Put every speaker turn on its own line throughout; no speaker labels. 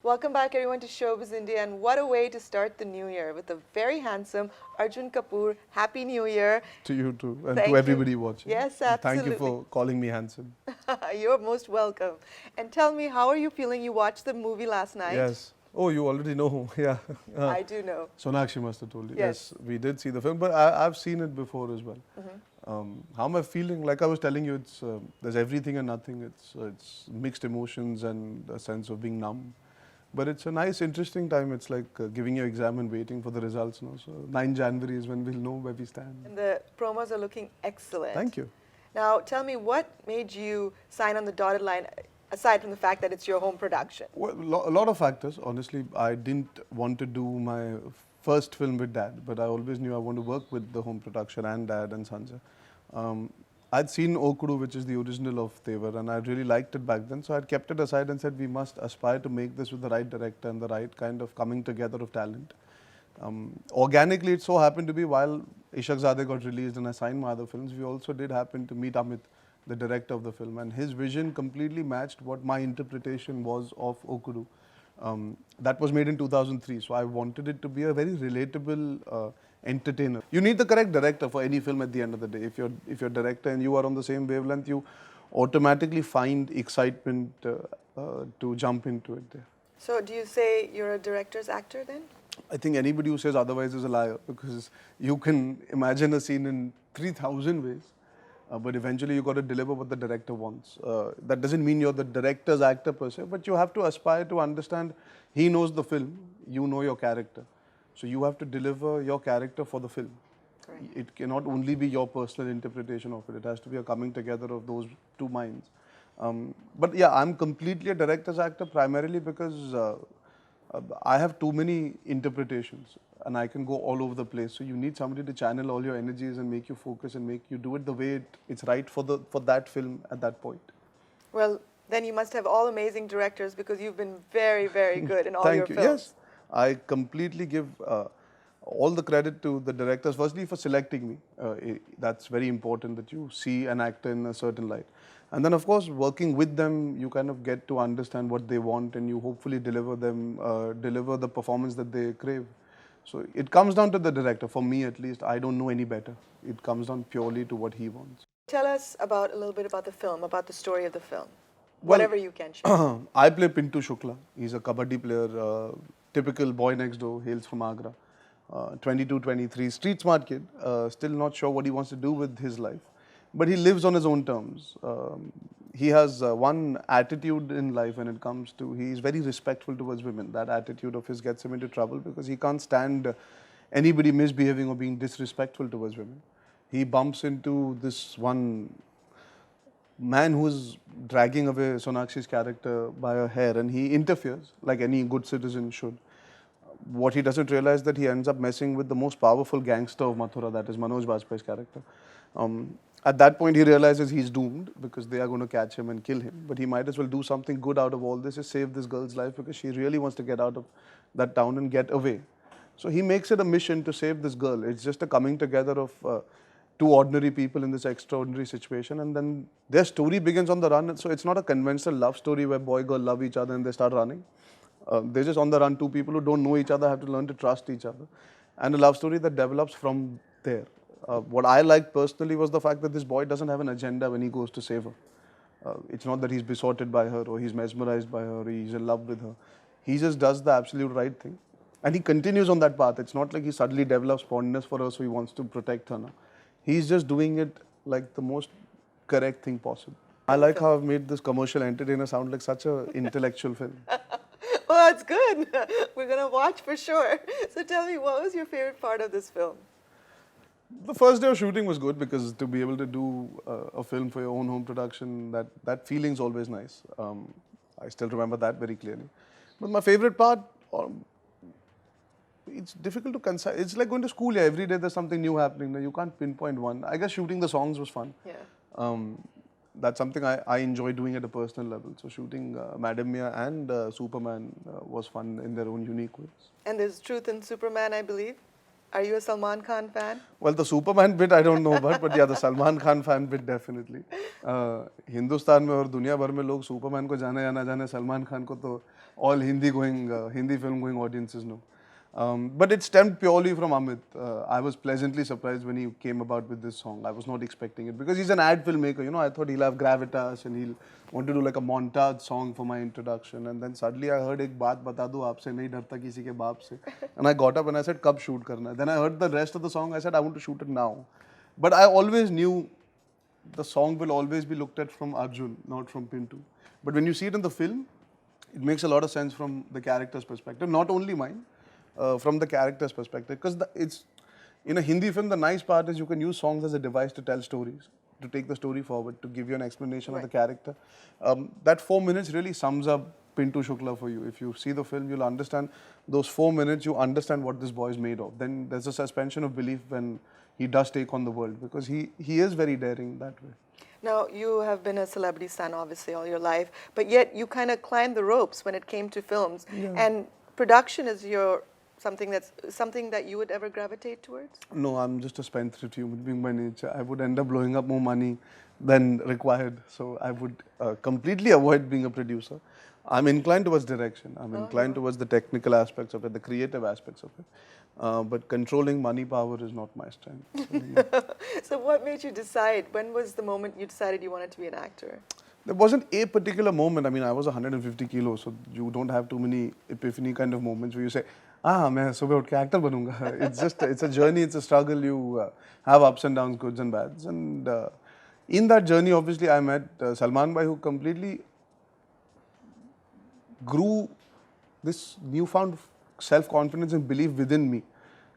Welcome back, everyone, to Showbiz India, and what a way to start the new year with a very handsome Arjun Kapoor. Happy New Year!
To you too, and
Thank
to
you.
everybody watching.
Yes,
And thank you
absolutely.
for calling me handsome.
You're most welcome. And tell me, how are you feeling? You watched the movie last night?
Yes. Oh, you already know. Yeah.
I do know.
Sonakshi must have told you.
Yes.
We did see the film, but I've seen it before as well. How am I feeling? Like I was telling you, it's there's everything and nothing. It's mixed emotions and a sense of being numb. But it's a nice, interesting time. It's like giving your exam and waiting for the results. No? So 9 January is when we'll know where we stand.
And the promos are looking excellent.
Thank you.
Now, tell me, what made you sign on the dotted line, aside from the fact that it's your home production?
Well, a lot of factors. Honestly, I didn't want to do my first film with Dad, but I always knew I want to work with the home production and Dad and Sanjay. I'd seen Okudu, which is the original of Tevar, and I really liked it back then. So I'd kept it aside and said we must aspire to make this with the right director and the right kind of coming together of talent. Organically, it so happened to be while Ishaq Zadeh got released and I signed my other films, we also did happen to meet Amit, the director of the film, and his vision completely matched what my interpretation was of Okudu. That was made in 2003, so I wanted it to be a very relatable entertainer. You need the correct director for any film at the end of the day. If you're director and you are on the same wavelength, you automatically find excitement to jump into it there.
So do you say you're a director's actor then?
I think anybody who says otherwise is a liar, because you can imagine a scene in 3,000 ways, but eventually you got to deliver what the director wants. That doesn't mean you're the director's actor per se, but you have to aspire to understand he knows the film, you know your character. So you have to deliver your character for the film.
Correct.
It cannot only be your personal interpretation of it. It has to be a coming together of those two minds. But yeah, I'm completely a director's actor primarily because I have too many interpretations and I can go all over the place. So you need somebody to channel all your energies and make you focus and make you do it the way it's right for that film at that point.
Well, then you must have all amazing directors, because you've been very, very good in all your
Thank you.
films.
Yes, I completely give all the credit to the directors. Firstly, for selecting me. That's very important that you see an actor in a certain light. And then, of course, working with them, you kind of get to understand what they want and you hopefully deliver the performance that they crave. So it comes down to the director. For me, at least, I don't know any better. It comes down purely to what he wants.
Tell us a little bit about the film, about the story of the film.
Well,
Whatever you can share.
I play Pintu Shukla. He's a kabaddi player, typical boy next door, hails from Agra. 22, 23, street smart kid, still not sure what he wants to do with his life. But he lives on his own terms. He has one attitude in life when it comes to, he's very respectful towards women. That attitude of his gets him into trouble because he can't stand anybody misbehaving or being disrespectful towards women. He bumps into this one man who's dragging away Sonakshi's character by her hair, and he interferes like any good citizen should. What he doesn't realize that he ends up messing with the most powerful gangster of Mathura, that is Manoj Bajpayee's character. At that point, he realizes he's doomed because they are going to catch him and kill him. But he might as well do something good out of all this, is save this girl's life because she really wants to get out of that town and get away. So he makes it a mission to save this girl. It's just a coming together of two ordinary people in this extraordinary situation, and then their story begins on the run. So it's not a conventional love story where boy girl love each other and they start running. They're just on the run. Two people who don't know each other have to learn to trust each other, and a love story that develops from there. What I liked personally was the fact that this boy doesn't have an agenda when he goes to save her. It's not that he's besotted by her or he's mesmerized by her or he's in love with her. He just does the absolute right thing, and he continues on that path. It's not like he suddenly develops fondness for her so he wants to protect her now. He's just doing it like the most correct thing possible. I like how I've made this commercial entertainer sound like such an intellectual film.
Well, that's good. We're going to watch for sure. So tell me, what was your favorite part of this film?
The first day of shooting was good because to be able to do a film for your own home production, that feeling's always nice. I still remember that very clearly. But my favorite part, it's difficult to consider. It's like going to school. Yeah, every day there's something new happening. You can't pinpoint one. I guess shooting the songs was fun.
Yeah.
That's something I enjoy doing at a personal level. So shooting Madam Mia and Superman was fun in their own unique ways.
And there's truth in Superman, I believe. Are you a Salman Khan fan?
Well, the Superman bit I don't know about, but yeah, the Salman Khan fan bit definitely. Hindustan में और दुनिया भर में लोग Superman को जाने या ना जाने, सलमान खान को तो all Hindi film going audiences know. But it stemmed purely from Amit. I was pleasantly surprised when he came about with this song. I was not expecting it because he's an ad filmmaker. You know, I thought he'll have gravitas and he'll want to do like a montage song for my introduction. And then suddenly I heard एक बात बता दूँ आपसे नहीं डरता किसी के बाप से. And I got up and I said कब shoot करना है. Then I heard the rest of the song. I said I want to shoot it now. But I always knew the song will always be looked at from Arjun, not from Pintu. But when you see it in the film, it makes a lot of sense from the character's perspective, not only mine, from the character's perspective. Because it's in a Hindi film, the nice part is you can use songs as a device to tell stories, to take the story forward, to give you an explanation of the character. That 4 minutes really sums up Pintu Shukla for you. If you see the film, you'll understand those 4 minutes, you understand what this boy is made of. Then there's a suspension of belief when he does take on the world because he is very daring that way.
Now, you have been a celebrity stan obviously all your life, but yet you kind of climbed the ropes when it came to films. And production is something that you would ever gravitate towards?
No, I'm just a spendthrift human being by nature. I would end up blowing up more money than required. So I would completely avoid being a producer. I'm inclined towards direction. I'm inclined towards the technical aspects of it, the creative aspects of it. But controlling money power is not my strength. So, no.
So what made you decide? When was the moment you decided you wanted to be an actor?
There wasn't a particular moment. I mean, I was 150 kilos, so you don't have too many epiphany kind of moments where you say, मैं सुबह उठ के actor बनूंगा. It's a journey, it's a struggle. You have ups and downs, goods and bads. And in that journey, obviously, I met Salman Bhai, who completely grew this newfound self-confidence and belief within me.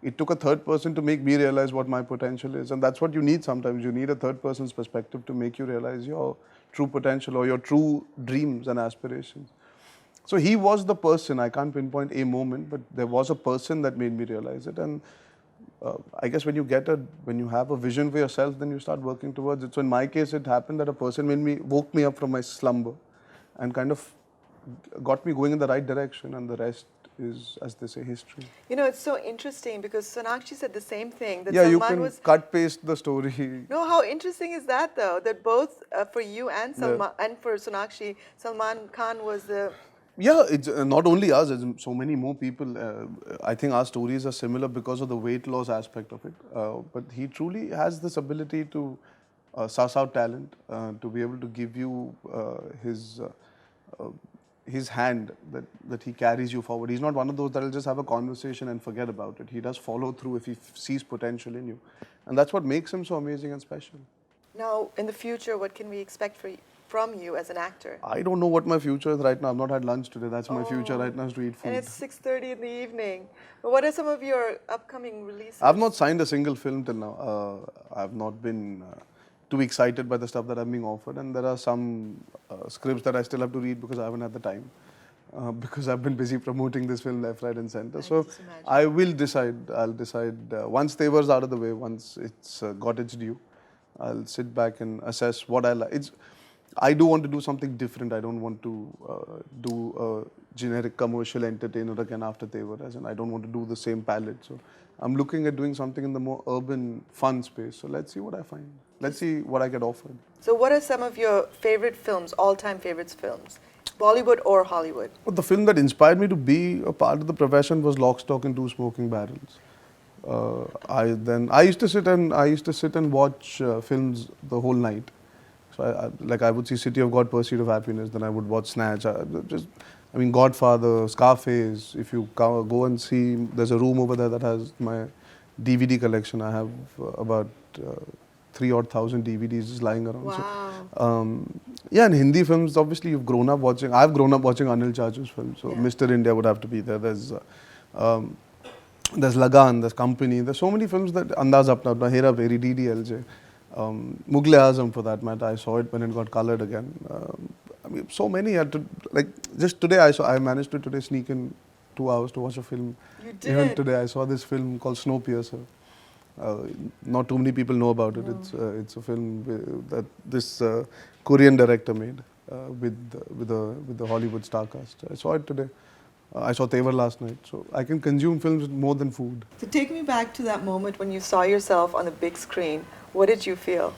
It took a third person to make me realize what my potential is. And that's what you need sometimes. You need a third person's perspective to make you realize your true potential or your true dreams and aspirations. So he was the person. I can't pinpoint a moment, but there was a person that made me realize it. And I guess when you have a vision for yourself, then you start working towards it. So in my case, it happened that a person woke me up from my slumber and kind of got me going in the right direction, and the rest is, as they say, history.
You know, it's so interesting because Sonakshi said the same thing. That
yeah,
Salman
you can cut paste the story.
No, how interesting is that though? That both for you and Salman and for Sonakshi, Salman Khan was the.
Yeah, it's not only us, it's so many more people. I think our stories are similar because of the weight loss aspect of it. But he truly has this ability to suss out talent, to be able to give you his hand that he carries you forward. He's not one of those that will just have a conversation and forget about it. He does follow through if he sees potential in you. And that's what makes him so amazing and special.
Now, in the future, what can we expect from you as an actor?
I don't know what my future is right now. I've not had lunch today. That's my future right now, is to eat food.
And it's 6:30 in the evening. But what are some of your upcoming releases?
I've not signed a single film till now. I've not been too excited by the stuff that I'm being offered, and there are some scripts that I still have to read because I haven't had the time, because I've been busy promoting this film left, right and center. So I will decide. I'll decide once Tevar's out of the way, once it's got its due, I'll sit back and assess what I like. I do want to do something different. I don't want to do a generic commercial entertainer again after Tevar, as in I don't want to do the same palette. So I'm looking at doing something in the more urban, fun space. So let's see what I find. Let's see what I get offered.
So what are some of your favorite films, all-time favorites films? Bollywood or Hollywood?
Well, the film that inspired me to be a part of the profession was Lock, Stock and Two Smoking Barrels. I used to sit and watch films the whole night. So I would see City of God, Pursuit of Happiness, then I would watch Snatch. Godfather, Scarface. If you go and see, there's a room over there that has my DVD collection. I have about 3,000 DVDs just lying around.
Wow.
So, and Hindi films, obviously I've grown up watching Anil Chachu's films. So Mr. India would have to be there. There's Lagan, there's Company. There's so many films that Andaz Apna, Hera Pheri, DDLJ. Mughal Azam, for that matter, I saw it when it got coloured again. So many. Just today, I managed to sneak in 2 hours to watch a film.
You did?
Even today, I saw this film called Snowpiercer. Not too many people know about it. No. It's a film that this Korean director made with the Hollywood star cast. I saw it today. I saw Tevar last night. So I can consume films more than food.
So take me back to that moment when you saw yourself on the big screen. What did you feel?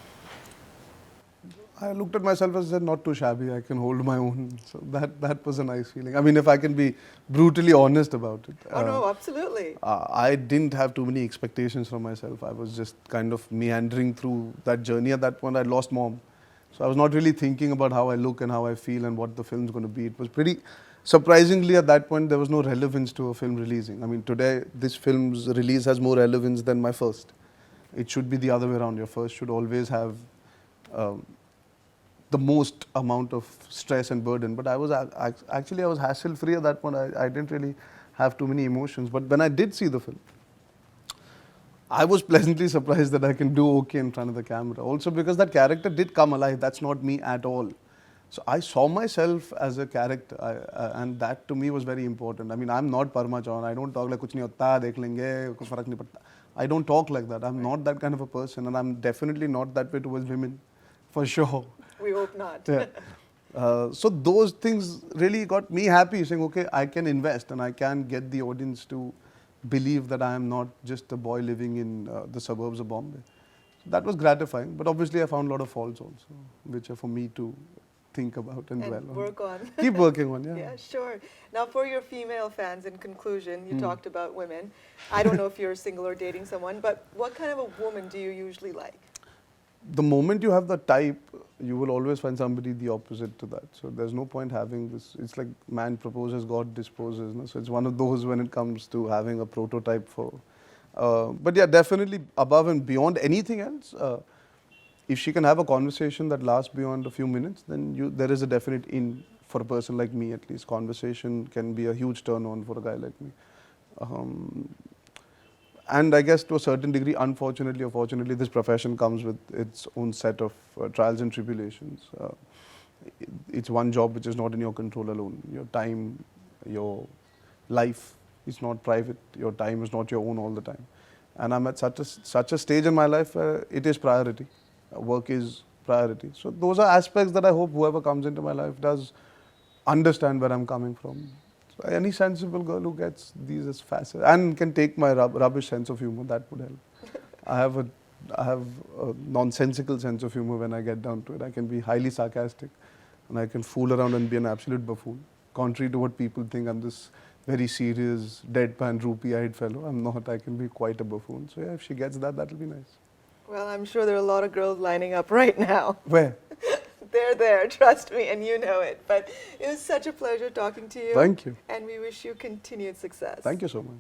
I looked at myself and said, not too shabby, I can hold my own. So that was a nice feeling. I mean, if I can be brutally honest about it.
Oh no, absolutely.
I didn't have too many expectations from myself. I was just kind of meandering through that journey. At that point, I lost mom. So I was not really thinking about how I look and how I feel and what the film's going to be. It was pretty, surprisingly at that point, there was no relevance to a film releasing. I mean, today, this film's release has more relevance than my first. It should be the other way around. Your first should always have the most amount of stress and burden. But I was actually I was hassle free at that point. I didn't really have too many emotions. But when I did see the film, I was pleasantly surprised that I can do okay in front of the camera. Also because that character did come alive. That's not me at all. So I saw myself as a character, and that to me was very important. I mean, I'm not Parma Chauhan. I don't talk like kuch nahi hotta, dekh lenge, kuch farak nahi padta. I don't talk like that. I'm not that kind of a person, and I'm definitely not that way towards women, for sure.
We hope not.
Yeah. So those things really got me happy, saying, okay, I can invest and I can get the audience to believe that I am not just a boy living in the suburbs of Bombay. So that was gratifying, but obviously I found a lot of faults also, which are for me to think about and dwell on.
Work on.
Keep working on, yeah.
Yeah, sure. Now, for your female fans, in conclusion, you talked about women. I don't know if you're single or dating someone, but what kind of a woman do you usually like?
The moment you have the type, you will always find somebody the opposite to that. So there's no point having this. It's like man proposes, God disposes. No? So it's one of those when it comes to having a prototype for. But yeah, definitely above and beyond anything else. If she can have a conversation that lasts beyond a few minutes, then there is a definite in for a person like me at least. Conversation can be a huge turn on for a guy like me. And I guess to a certain degree, unfortunately or fortunately, this profession comes with its own set of trials and tribulations. It's one job which is not in your control alone. Your time, your life is not private. Your time is not your own all the time. And I'm at such a stage in my life where it is priority. Work is priority. So those are aspects that I hope whoever comes into my life does understand where I'm coming from. So any sensible girl who gets these is fascinating and can take my rubbish sense of humor, that would help. I have a nonsensical sense of humor when I get down to it. I can be highly sarcastic and I can fool around and be an absolute buffoon. Contrary to what people think, I'm this very serious, deadpan, droopy-eyed fellow. I'm not. I can be quite a buffoon. So yeah, if she gets that, that'll be nice.
Well, I'm sure there are a lot of girls lining up right now.
Where?
They're there, trust me, and you know it. But it was such a pleasure talking to you.
Thank you.
And we wish you continued success.
Thank you so much.